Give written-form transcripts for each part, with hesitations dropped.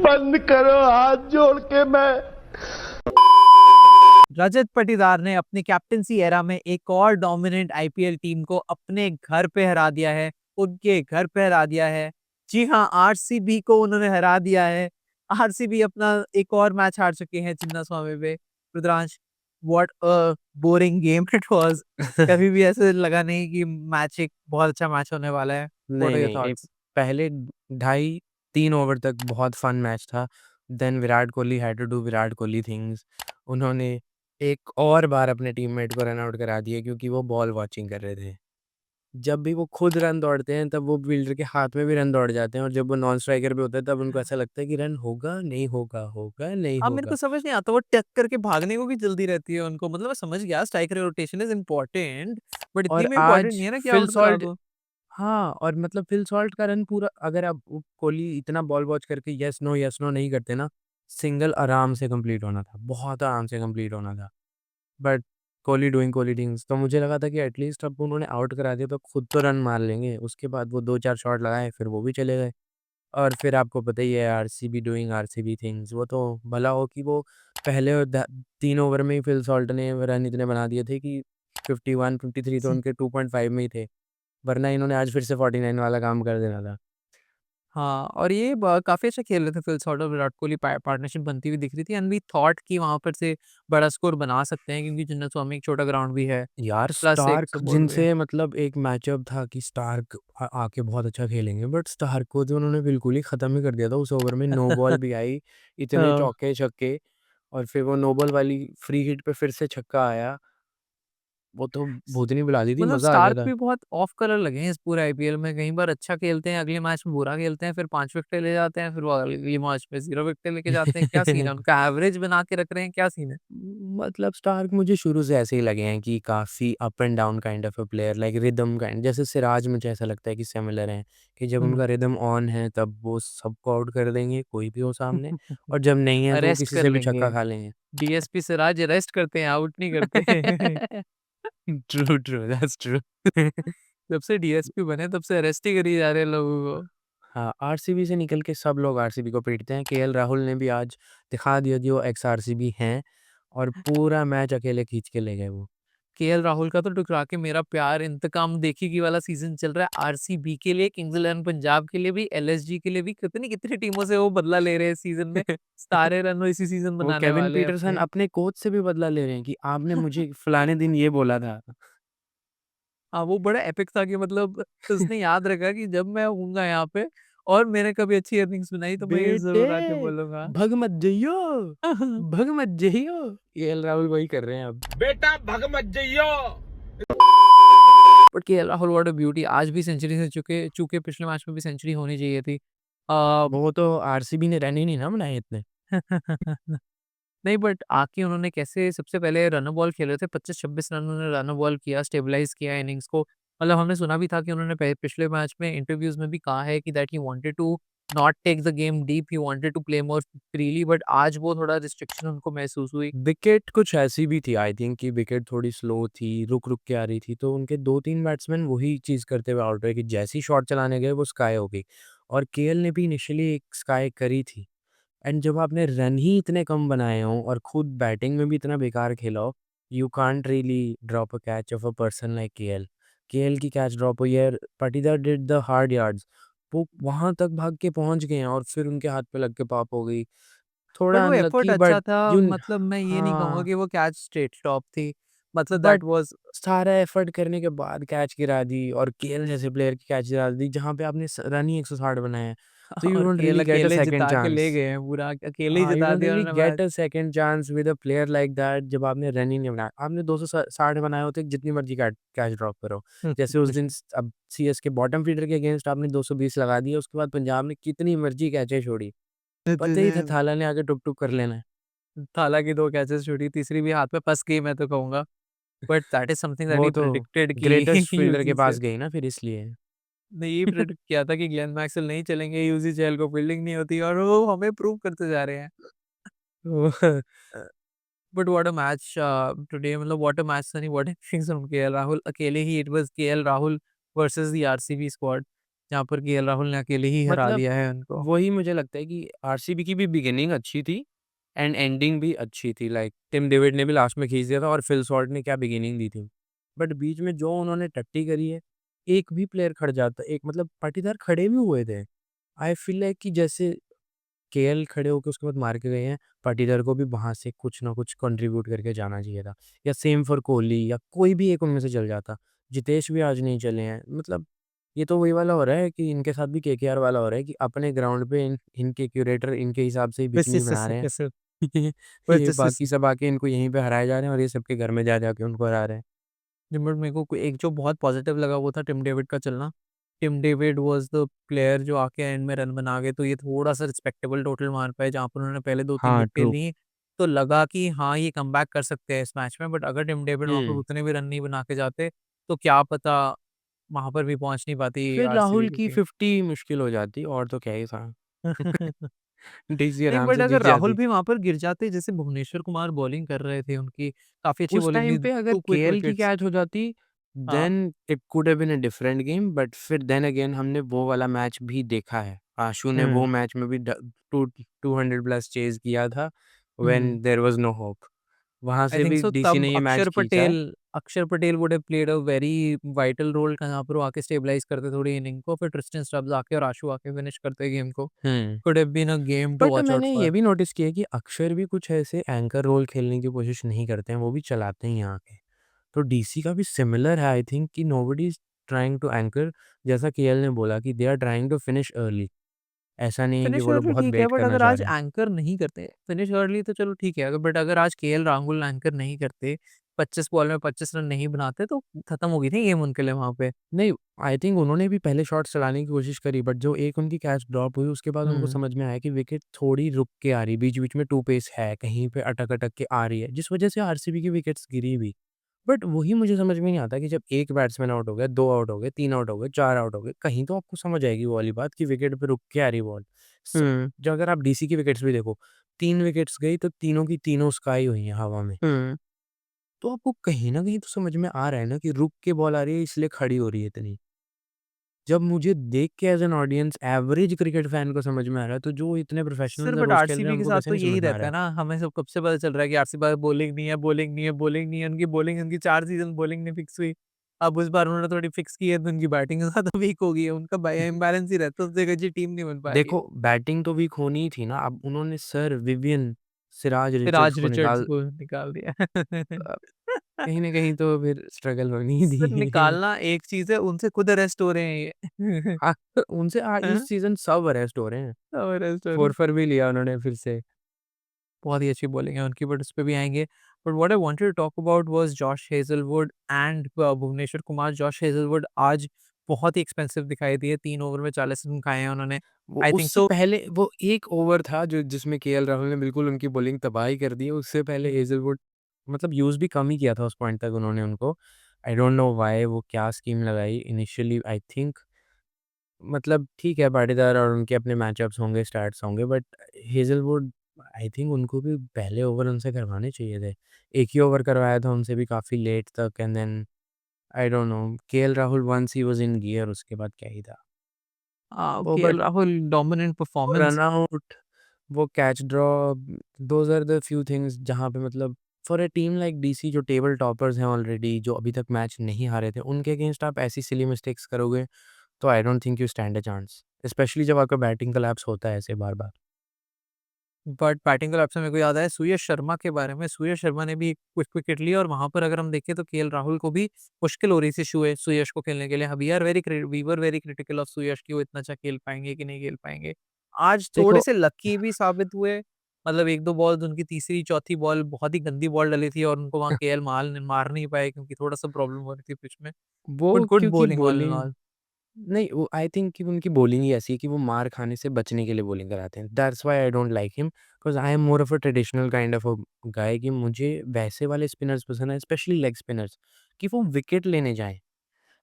बंद करो हाथ जोड़ के मैं। रजत पाटीदार ने अपनी कैप्टनसी एरा में एक और डोमिनेंट आईपीएल टीम को अपने घर पे हरा दिया है, उनके घर पे हरा दिया है। जी हाँ, आरसीबी को उन्होंने हरा दिया है। आरसीबी अपना एक और मैच हार चुके हैं चिन्ना स्वामी पे। Rudransh, what a boring game it was. कभी भी ऐसे लगा नहीं कि मैच एक बहुत अच्छा मैच होने वाला है। व्हाट नहीं, आर योर नहीं, थॉट्स? पहले ढाई 3 ओवर तक बहुत फन मैच था। Then Virat Kohli had to do Virat Kohli things. उन्होंने एक और बार अपने टीममेट को रन आउट करा दिया क्योंकि वो बॉल वॉचिंग कर रहे थे। जब भी वो खुद रन दौड़ते हैं तब वो फील्डर के हाथ में भी रन दौड़ जाते हैं और जब वो नॉन स्ट्राइकर पे होता है तब उनको ऐसा लगता है कि रन होगा, नहीं होगा, होगा, नहीं अब मेरे होगा। को समझ नहीं आता, वो टक करके भागने को भी जल्दी रहती है उनको। मतलब मैं समझ गया striker rotation is important, but इतनी और भी इम्पोर्टेंट आज नहीं है ना कि फिल आउट करा सॉल्ट दो। हाँ, और मतलब फिल सॉल्ट का रन पूरा अगर आप कोहली इतना बॉल वॉच करके यस, नो नहीं करते ना, सिंगल आराम से कंप्लीट होना था, बहुत आराम से कंप्लीट होना था। But Kohli doing Kohli things तो मुझे लगा था कि एटलीस्ट अब उन्होंने आउट करा दिया तो खुद तो रन मार लेंगे। उसके बाद वो 2-4 शॉट लगाए फिर वो भी चले गए। और फिर आपको पता ही है आरसीबी डूइंग आरसीबी थिंग्स, वो तो भला हो कि वो पहले 3 ओवर में ही फिल सॉल्ट ने रन इतने बना दिए थे कि 51, 53 तो उनके 2.5 में ही थे। वरना इन्होंने आज फिर से 49 वाला काम कर देना था। हाँ, और ये काफी अच्छा खेल रहे थे फिल सॉल्ट और विराट कोहली। पार्टनरशिप बनती हुई दिख रही थी, एंड वी थॉट कि वहां पर से बड़ा स्कोर बना सकते हैं क्योंकि चिन्नास्वामी एक छोटा ग्राउंड भी है, यार प्लस एक स्टार्क सपोर्ट भी है। जिनसे मतलब एक मैचअप था कि स्टार्क आके बहुत अच्छा खेलेंगे, बट स्टार्क को तो उन्होंने बिल्कुल ही खत्म ही कर दिया था उस ओवर में। नो बॉल भी आई, इतने हाँ। चौके छक्के, और फिर वो नो बॉल वाली फ्री हिट पे फिर से छक्का आया। वो तो भूतनी बुला दी थी, मतलब मजा आ गया स्टार्क था। भी बहुत ऑफ कलर लगे हैं इस पूरे आईपीएल में। कई बार अच्छा खेलते हैं, अगले मैच में बुरा खेलते हैं, फिर 5 विकेटें ले जाते हैं, फिर वो अगले मैच में 0 विकेटें लेके जाते हैं। क्या सीन है उनका? एवरेज बना के रख रहे हैं, क्या सीन है? मतलब स्टार्क मुझे शुरू से ऐसे ही लगे हैं कि काफ़ी up and down kind of a player, like rhythm kind. जैसे सिराज मुझे ऐसा लगता है कि सिमिलर हैं, कि जब हुँ। उनका रिदम ऑन है तब वो सबको आउट कर देंगे, कोई भी हो सामने, और जब नहीं है तो वो अरेस्ट किसी कर से भी लेंगे। छक्का खा लेंगे। डीएसपी सिराज अरेस्ट करते हैं, आउट नहीं करते। True, true, that's true. जब से डीएसपी बने तब से अरेस्ट ही करी जा रहे हैं लोगों को। हाँ, आरसीबी से निकल के सब लोग आरसीबी को पीटते हैं। केएल राहुल ने भी आज दिखा दिया कि वो एक्स आरसीबी हैं, और पूरा मैच अकेले खींच के ले गए वो। केएल राहुल का तो टुकरा के मेरा प्यार इंतकाम देखी की वाला सीजन चल रहा है आरसीबी के लिए, किंग्स इलेवन पंजाब के लिए भी, एलएसजी के लिए भी। कितनी कितनी टीमों से वो बदला ले रहे हैं इस सीजन में। सारे रन वो इसी सीजन वो बनाने केविन वाले हैं पीटरसन अपने। अपने कोच से भी बदला ले रहे हैं कि आपने मुझे फलाने दिन ये बोला था। हाँ, वो बड़ा एपिक था कि मतलब उसने याद रखा कि जब मैं होऊँगा यहाँ पे और मैंने कभी अच्छी अर्निंग्स बनाई तो मैं ये बेटे ज़रूर आके बोलूँगा। भग मत जइयो, भग मत जइयो। केएल राहुल वही कर रहे हैं अब। बेटा भग मत जइयो। But KL Rahul what a beauty! आज भी सेंचुरी से चूके चूके पिछले मैच में भी सेंचुरी होनी चाहिए थी। अ, वो तो आरसीबी ने रन ही नहीं ना बनाए इतने। नहीं, बट आके उन्होंने कैसे सबसे पहले रनर बॉल खेले थे, 25-26 रन उन्होंने रनर बॉल किया, स्टेबलाइज़ किया इनिंग्स को। मतलब हमने सुना भी था कि उन्होंने पिछले मैच में इंटरव्यूज़ में भी कहा है कि that he wanted to not take the game deep, he wanted to play more freely, but आज वो थोड़ा रिस्ट्रिक्शन उनको महसूस हुई। विकेट कुछ ऐसी भी थी आई थिंक कि विकेट थोड़ी स्लो थी, रुक-रुक के आ रही थी, तो उनके 2-3 बैट्समैन वही चीज़ करते हुए आउट हुए कि जैसे ही शॉट चलाने गए वो स्काई हो गई, और केएल ने भी इनिशियली एक स्काई करी थी। एंड जब आपने रन ही इतने कम बनाए हों और खुद बैटिंग में भी इतना बेकार खेला हो, you can't really drop a catch of a person like KL. KL की कैच ड्रॉप हुई है, Patidar did the hard yards. वो वहाँ तक भाग के पहुँच गए हैं और फिर उनके हाथ पे लग के पॉप हो गई। बट थोड़ा वो एफर्ट अनलकी, बट अच्छा था, यू मतलब मैं ये नहीं कहूँगा हाँ, कि वो कैच स्ट्रेट स्टॉप थी। मतलब बट दैट वाज़ सारा एफर्ट करने के बाद कैच गिरा दी, और केएल जैसे प्लेयर की कैच गिरा दी जहाँ पे आपने रन ही 160 बनाए हैं, तो यू और don't KL really get a अकेले सेकंड जिता के ले चांस। गए हैं पूरा, अकेले ही हाँ, यू जिता डोंट दिया रियली उन्होंने match. Get a second chance with a player like that जब आपने रन ही नहीं बनाया। आपने 260 बनाए होते जितनी मर्ज़ी कैच ड्रॉप करो। जैसे उस दिन अब सीएसके बॉटम फीडर के अगेंस्ट आपने 220 लगा दिए, उसके बाद पंजाब ने कितनी मर्ज़ी कैचें छोड़ी। पता ही था थाला ने आके टुक-टुक कर लेना है। थाला की 2 कैचेज़ छूटी, तीसरी भी हाथ में फँस गई मैं तो कहूँगा। But that is something that वो ही तो प्रेडिक्टेड कि ग्रेटेस्ट फील्डर के यूज़ी से पास गई ना फिर इसलिए। ने यही प्रेडिक्ट किया था कि ग्लेन मैक्सवेल नहीं चलेंगे, यूज़ी चहल को फील्डिंग नहीं होती, और वो हमें प्रूव करते जा रहे हैं। Uh, but what a match today! मतलब व्हाट अ मैच था, नहीं what a innings from KL Rahul. अकेले ही it was KL Rahul versus the RCB squad. जहाँ पर केएल राहुल ने अकेले ही हरा मतलब दिया है उनको। वही मुझे लगता है कि आरसीबी की भी बिगिनिंग अच्छी थी एंड एंडिंग भी अच्छी थी। लाइक टिम डेविड ने भी लास्ट में खींच दिया था और फिल सॉल्ट ने क्या बिगिनिंग दी थी। बट बीच में जो उन्होंने टट्टी करी है, एक भी प्लेयर खड़ जाता, एक मतलब पाटीदार खड़े भी हुए थे। आई फील लाइक कि जैसे केएल खड़े होके उसके बाद मार के गए हैं, पाटीदार को भी वहाँ से कुछ ना कुछ कंट्रीब्यूट करके जाना चाहिए था। या सेम फॉर कोहली या कोई भी एक उनमें से चल जाता। जितेश भी आज नहीं चले हैं। मतलब ये तो वही वाला हो रहा है कि इनके साथ भी केकेआर वाला हो रहा है कि अपने ग्राउंड पे इनके क्यूरेटर इनके हिसाब से ही बिकनी बना रहे हैं। ये बाकी सब आके इनको यहीं पे हराए जा रहे हैं और ये सबके घर में जा जाके उनको हरा रहे हैं। बट मेरे को एक जो बहुत पॉजिटिव लगा वो था टिम डेविड का चलना। Tim David was the player जो आके एंड में रन बना गए, तो ये थोड़ा सा रिस्पेक्टेबल टोटल मार पाए, जहाँ पर उन्होंने पहले 2-3 हाँ, विकेट ट्रू। ली तो लगा कि हाँ ये कमबैक कर सकते हैं इस मैच में। बट अगर टिम डेविड वहाँ पर हुँ। उतने भी रन नहीं बना के जाते तो क्या पता वहाँ पर भी पहुँच नहीं पाती फिर आरसीबी राहुल की की टीम। 50 मुश्किल हो जाती और तो क्या ही था। डीसी नहीं आराम बट से अगर जीत राहुल जाती। भी वहाँ पर गिर जाते, जैसे भुवनेश्वर कुमार बॉलिंग कर रहे थे, उनकी काफ़ी अच्छी उस बॉलिंग टाइम थी, पे अगर 2 क्विक केएल की विकेट्स। कैच हो जाती, हाँ। Then it could have been a different game. But फिर देन अगेन हमने वो वाला मैच भी देखा है। आशु ने वो हुँ, मैच में भी 200 प्लस चेज़ किया था व्हेन हुँ। There was no hope. वहाँ आई से थिंक भी सो डीसी तब ने ये मैच खींचा है। Akshar Patel would have played a very vital role, जहाँ पर वो आके स्टेबलाइज़ करते थोड़ी इनिंग को, फिर ट्रिस्टन स्टब्स आके और आशु आके फिनिश करते गेम को। हुँ। Could have been a game to but watch out मैंने ये फॉर। भी नोटिस किया है कि अक्षर भी कुछ ऐसे एंकर रोल खेलने की कोशिश नहीं करते हैं, वो भी चलाते हैं यहाँ आके। तो डीसी का भी सिमिलर है आई थिंक कि nobody is trying to anchor. जैसा केएल ने बोला कि they are trying to finish early. ऐसा नहीं है कि फिनिश वो लोग अर्ली बहुत ठीक है, वेट बट करना अगर चाह आज रहे हैं। एंकर नहीं करते, फिनिश अर्ली तो चलो ठीक है, बट अगर आज केएल राहुल एंकर नहीं करते, 25 बॉल में 25 रन नहीं बनाते तो खत्म हो गई थी गेम उनके लिए वहाँ पे। नहीं, आई थिंक उन्होंने भी पहले शॉट्स चलाने की कोशिश करी बट जो एक उनकी कैच ड्रॉप हुई उसके बाद उनको हुँ। समझ में आया कि विकेट थोड़ी रुक के आ रही है, बीच-बीच में टू पेस है, कहीं पे अटक-अटक के आ रही है, जिस वजह से आरसीबी की विकेट्स गिरी भी। बट वही मुझे समझ में नहीं आता कि जब 1 बैट्समैन आउट हो गया, 2 आउट हो गए, 3 आउट हो गए, 4 आउट हो गए, कहीं तो आपको समझ आएगी वो वाली बात कि विकेट पे रुक के आ रही बॉल। स हुँ, जो अगर आप डीसी की विकेट्स भी देखो, 3 विकेट्स गई तो तीनों की तीनों स्काई हुई हैं हवा में। हुँ। तो आपको कहीं न कहीं तो समझ में आ रहा है ना कि रुक के बॉल आ रही है इसलिए खड़ी हो रही है इतनी। जब मुझे देख के as an audience average cricket fan को समझ में आ रहा है, तो जो इतने सर प्रोफेशनल्स बट रोज़ खेल रहे हैं आरसीबी के उनको साथ कैसे तो नहीं यही समझ में आ रहता रहा है है? ना, हमें सब कब से पता चल रहा है कि आरसीबी पास बॉलिंग नहीं है, बॉलिंग नहीं है, बॉलिंग नहीं है, उनकी बॉलिंग उनकी 4 सीज़न बॉलिंग नहीं फिक्स हुई। अब इस बार उन्होंने थोड़ी फिक्स की है तो उनकी बैटिंग ज़्यादा वीक हो गई है, उनका इम्बैलेंस ही रहता है, उस जगह जी टीम नहीं बन पा रही है। देखो बैटिंग तो वीक होनी ही थी ना, अब उन्होंने सर विवियन, सिराज फिर रिचर्ड्स आज को रिचर्ड्स निकाल को निकाल दिया। अ, कहीं न कहीं तो फिर स्ट्रगल होनी ही सर थी। निकालना एक चीज़ है, उनसे खुद अरेस्ट हो रहे हैं ये। हाँ, तो उनसे हाँ, इस सीज़न सब अरेस्ट हो रहे हैं। सब अरेस्ट हो रहे हैं। 4 फॉर भी लिया उन्होंने फिर से। बहुत ही अच्छी बॉलिंग है उनकी, बट उस पे भी आएँगे। But what I wanted to talk about was Josh Hazlewood and Bhuvneshwar Kumar. Josh Hazlewood आज बहुत ही एक्सपेंसिव दिखाई दिए, 3 ओवर में 40 रन खाए हैं उन्होंने। वो आई थिंक उससे सो। पहले वो एक ओवर था जो जिसमें केएल राहुल ने बिल्कुल उनकी बॉलिंग तबाही कर दी है, उससे पहले हेज़लवुड मतलब यूज़ भी कम ही किया था उस पॉइंट तक उन्होंने उनको। आई डोंट नो व्हाई वो क्या स्कीम लगाई इनिशियली आई थिंक मतलब ठीक है पाटीदार और उनके अपने मैचअप्स होंगे, स्टार्ट्स होंगे बट हेज़लवुड आई थिंक उनको भी पहले ओवर उनसे करवाने चाहिए थे। एक ही ओवर करवाया था उनसे भी काफ़ी लेट तक and then I don't know KL Rahul once he was in gear उसके बाद क्या ही था। वो but KL Rahul dominant performance. Run out, वो catch drop, those are the few things जहाँ पे मतलब for a team like DC जो टेबल टॉपर्स हैं ऑलरेडी, जो अभी तक मैच नहीं हारे थे, उनके अगेंस्ट आप ऐसी सिली मिस्टेक्स करोगे, तो I don't think you stand a chance. Specially जब आपका बैटिंग कोलैप्स होता है ऐसे बार-बार। बट बैटिंग कोलैप्स से मेरे को याद आया सूर्य शर्मा के बारे में। सूर्य शर्मा ने भी क्विक विकेट ली और वहाँ पर अगर हम देखें तो केएल राहुल को भी मुश्किल हो रही थी सुयश को खेलने के लिए। We were very critical of Suyash कि वो इतना अच्छा खेल पाएँगे कि नहीं खेल पाएँगे। आज थोड़े देखो से लकी भी साबित हुए। मतलब 1-2 बॉल्स उनकी तीसरी, चौथी बॉल बहुत ही गंदी बॉल डली थी और उनको वहाँ केएल मार नहीं पाए क्योंकि थोड़ा-सा प्रॉब्लम हो रही थी पिच में। वो बट गुड क्योंकि bowling all in bowling all. नहीं, वो आई थिंक कि उनकी बॉलिंग ही ऐसी है कि वो मार खाने से बचने के लिए बॉलिंग कराते हैं। That's why I don't like him because I am more of a traditional kind of a guy कि मुझे वैसे वाले स्पिनर्स पसंद है, स्पेशली लेग स्पिनर्स कि वो विकेट लेने जाएँ।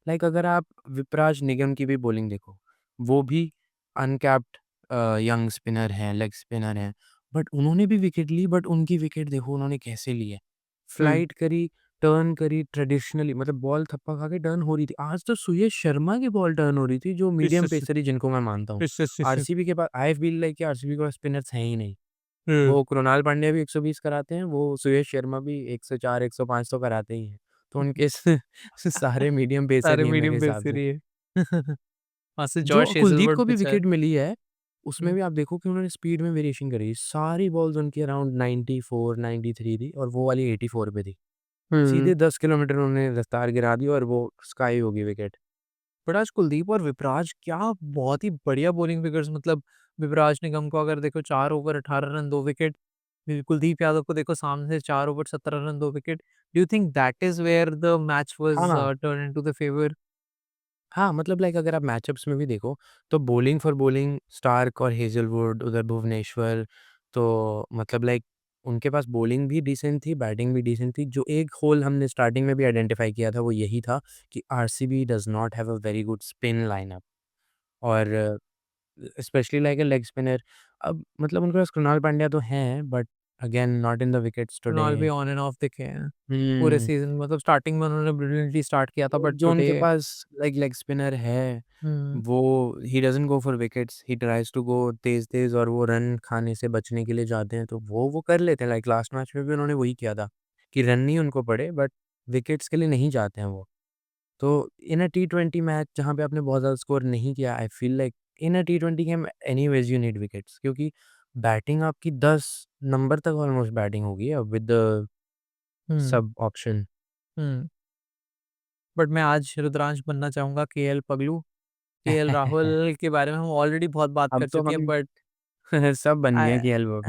लाइक अगर आप विपराज निगम की भी बॉलिंग देखो, वो भी अनकैप्ड यंग स्पिनर हैं, लेग स्पिनर हैं, बट उन्होंने भी विकेट ली बट उनकी विकेट देखो उन्होंने कैसे ली है। हुँ। फ्लाइट करी टर्न करी ट्रेडिशनली, मतलब बॉल थप्पा खा के टर्न हो रही थी। आज तो सुयश शर्मा की बॉल टर्न हो रही थी, जो मीडियम पेसर ही जिनको मैं मानता हूँ। आरसीबी के पास आई फील लाइक कि आरसीबी के पास स्पिनर्स हैं ही नहीं। वो कृणाल पांड्या भी 120 कराते हैं, वो सुयश शर्मा भी 104, 105 तो कराते ही हैं। तो उनके सारे मीडियम पेसर सारे ही हैं मेरे मीडियम हिसाब पेसर से। ही है। वहाँ से जो जॉश कुलदीप हेज़लवुड को भी बचा है। विकेट मिली है, उसमें हुँ, भी आप देखो कि उन्होंने स्पीड में वेरिएशन करी। सारी बॉल्स उनकी अराउंड 94, 93 थी और वो वाली 84 पे थी। हुँ। सीधे 10 किलोमीटर उन्होंने रफ्तार गिरा दी और वो स्काई हो गई विकेट। बट आज कुलदीप और विपराज क्या बहुत ही बढ़िया बॉलिंग फिगर्स, मतलब विपराज निगम को अगर देखो 4 over 18 run 2 wicket, Kuldeep Yadav को देखो सामने से 4 over 17 run 2 wicket. Do you think that is where the match was हाँ। Turn into the favour? हाँ, मतलब लाइक अगर आप मैचअप्स में भी देखो, तो बॉलिंग फॉर बॉलिंग स्टार्क और हेज़लवुड, उधर भुवनेश्वर, तो मतलब लाइक उनके पास बॉलिंग भी डिसेंट थी, बैटिंग भी डिसेंट थी। जो एक होल हमने स्टार्टिंग में भी आइडेंटिफ़ाई किया था, वो यही था कि RCB does not have a very good spin lineup और specially like a leg spinner. अब मतलब उनके पास कृणाल पांड्या तो हैं, but again not in the wickets today. Kunal भी ऑन एंड ऑफ दिखे हैं पूरे हुँ। सीज़न, मतलब स्टार्टिंग में उन्होंने ब्रिलियंटली स्टार्ट किया था, तो बट जो टुडे उनके पास लाइक लेग स्पिनर है, हुँ, वो ही doesn't go for wickets, he tries to go तेज़-तेज़ और वो रन खाने से बचने के लिए जाते हैं, तो वो कर लेते हैं। लाइक लास्ट मैच में भी उन्होंने वही किया था कि रन नहीं उनको पड़े, बट विकेट्स के लिए नहीं जाते हैं वो। तो इन अ टी20 मैच जहाँ पे आपने बहुत ज़्यादा स्कोर नहीं किया, I feel like in a T20 game anyways you need wickets, क्योंकि बैटिंग आपकी 10 नंबर तक ऑलमोस्ट बैटिंग होगी अब विद द हुँ, सब ऑप्शन। हुँ। बट मैं आज रुद्रांश बनना चाहूँगा केएल पगलू। केएल राहुल के बारे में हम ऑलरेडी बहुत बात कर अब तो चुके हैं, हम बट सब बन गए आई हैं कि एल्बो।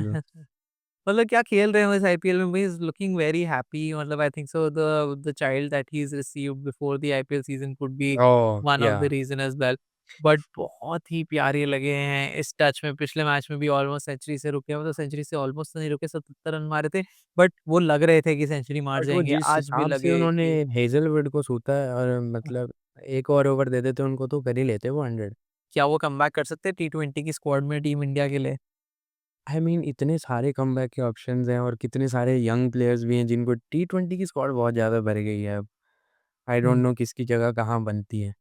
मतलब क्या खेल रहे हो इस आईपीएल में, he is looking very happy, मतलब I think so the child that he is received before the IPL season could be oh! One of the yeah! Reason as well. But बहुत ही प्यारे लगे हैं इस टच में, पिछले मैच में भी ऑलमोस्ट सेंचुरी से रुके, मतलब सेंचुरी से ऑलमोस्ट नहीं रुके, 77 रन मारे थे, बट वो लग रहे थे कि सेंचुरी मार बट वो जाएंगे, जिस आज भी हिसाब से लगे उन्होंने कि हेज़लवुड को सूता है और मतलब एक और ओवर दे देते उनको तो कर ही लेते वो 100। क्या वो कमबैक कर सकते हैं टी20 की स्क्वाड में टीम इंडिया के लिए? आई मीन इतने सारे कमबैक के ऑप्शंस हैं और कितने सारे यंग प्लेयर्स भी हैं जिनको टी20 की स्क्वाड बहुत ज़्यादा भर गई है अब। आई डोंट नो किसकी जगह कहाँ बनती है।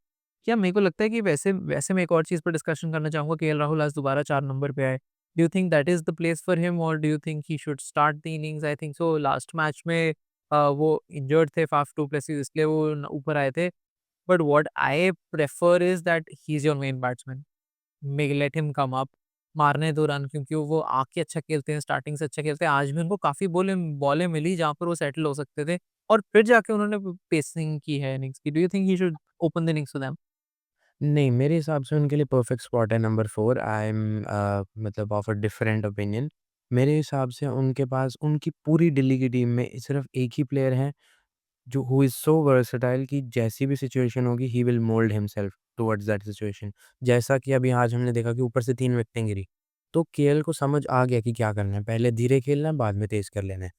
क्या मेरे को लगता है कि वैसे वैसे मैं एक और चीज़ पर डिस्कशन करना चाहूँगा, केएल राहुल आज दोबारा 4 नंबर पे आए। Do you think that is the place for him और do you think he should start the innings? I think so last match में वो इंजर्ड थे फाफ डू प्लेसिस, इसलिए वो ऊपर आए थे। But what I prefer is that he is your main batsman. May let him come up, मारने दो रन, क्योंकि वो आके अच्छा खेलते हैं, स्टार्टिंग से अच्छा खेलते हैं। आज भी उनको काफ़ी बॉलें बॉलें मिली जहाँ पर वो सेटल हो सकते थे और फिर जाके उन्होंने पेसिंग की है इनिंग्स की। Do you think he should open the innings to them? नहीं, मेरे हिसाब से उनके लिए परफेक्ट स्पॉट है नंबर 4। आई एम मतलब ऑफ अ डिफरेंट ओपिनियन। मेरे हिसाब से उनके पास उनकी पूरी दिल्ली की टीम में सिर्फ़ एक ही प्लेयर है जो हू इज़ सो वर्सेटाइल कि जैसी भी सिचुएशन होगी he will mould himself towards that situation. जैसा कि अभी आज हमने देखा कि ऊपर से 3 विकेटें गिरी, तो केएल को समझ आ गया कि क्या करना है, पहले धीरे खेलना है, बाद में तेज़ कर लेना है।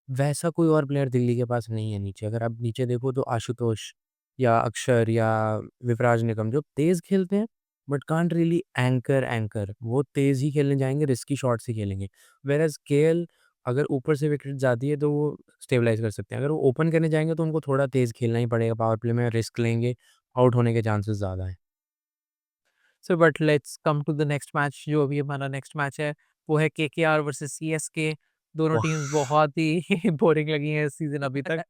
वैसा कोई और प्लेयर दिल्ली के पास नहीं है नीचे। अगर आप नीचे देखो तो आशुतोष या अक्षर या विवराज निगम जो तेज़ खेलते हैं बट कांट रियली एंकर। वो तेज़ ही खेलने जाएँगे, रिस्की शॉट्स ही खेलेंगे। व्हेयरएज़ केएल अगर ऊपर से विकेट जाती है तो वो स्टेबलाइज़ कर सकते हैं। अगर वो ओपन करने जाएँगे तो उनको थोड़ा तेज़ खेलना ही पड़ेगा, पावर प्ले में रिस्क लेंगे, आउट होने के चांसेस ज़्यादा हैं। So but let's come to the next match, जो अभी हमारा नेक्स्ट मैच है, वो है केकेआर वर्सेस सीएसके। दोनों ओह! टीम्स बहुत ही बोरिंग लगी हैं इस सीज़न अभी तक।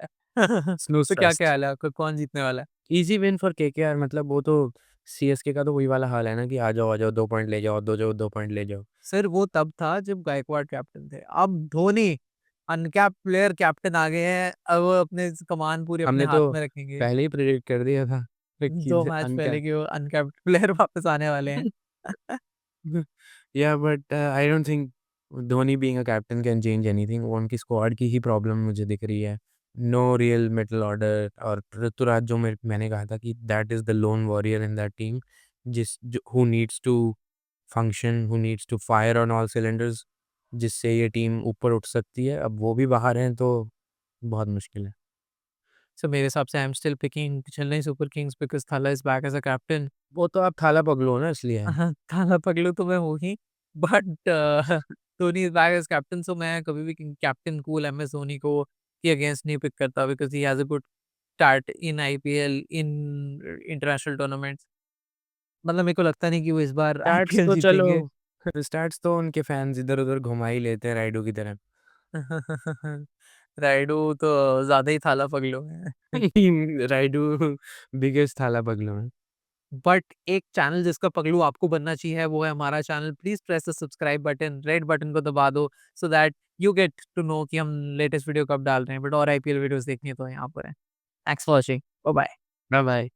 स्नूज़ तो क्या फेस्ट। ख्याल है आपका, कौन जीतने वाला है? ईज़ी विन फॉर केकेआर, मतलब वो तो सीएसके का तो वही वाला हाल है ना कि आ जाओ 2 पॉइंट ले जाओ, 2 पॉइंट ले जाओ। सर वो तब था जब गायकवाड कैप्टन थे। अब धोनी अनकैप्ड प्लेयर कैप्टन आ गए हैं, अब वो अपने कमान पूरी अपने हमने हाथ तो में रखेंगे। पहले ही प्रेडिक्ट कर दिया था कि 2 मैच पहले अनकैप्ड। कि वो अनकैप्ड प्लेयर वापस आने वाले हैं। या but I don't think Dhoni being a captain can change anything. वो उनकी स्क्वाड की ही प्रॉब्लम मुझे दिख रही है। नो रियल मिडल ऑर्डर और ऋतुराज जो मैंने कहा था कि that is the lone warrior in that team who needs to function, who needs to fire on all cylinders, जिससे ये टीम ऊपर उठ सकती है। अब वो भी बाहर हैं तो बहुत मुश्किल है। सो मेरे हिसाब से I am still picking Chennai Super Kings because Thala is back as a captain. वो तो आप थाला पगलू हो ना इसलिए। हाँ, काला पगलू तो मैं हूँ ही, but Dhoni is back as captain, so मैं कभी भी king captain cool MS Dhoni को के अगेंस्ट नहीं पिक करता because he has a good start in IPL in international tournaments. मतलब मेरे को लगता नहीं कि वो इस बार स्टैट्स आईपीएल तो चलो जीतेंगे। स्टैट्स तो उनके फैंस इधर-उधर घुमा ही लेते हैं राइडू की तरह। राइडू तो ज्यादा ही थाला पगलू है। राइडू बिगेस्ट थाला पगलू है। बट एक चैनल जिसका पगलू आपको बनना चाहिए वो है हमारा channel. Please press the subscribe button, red button को दबा दो so that you get to know कि हम लेटेस्ट वीडियो कब डाल रहे हैं। बट और आईपीएल वीडियोस देखनी है तो यहाँ पर है। Thanks for watching, bye bye. Bye bye.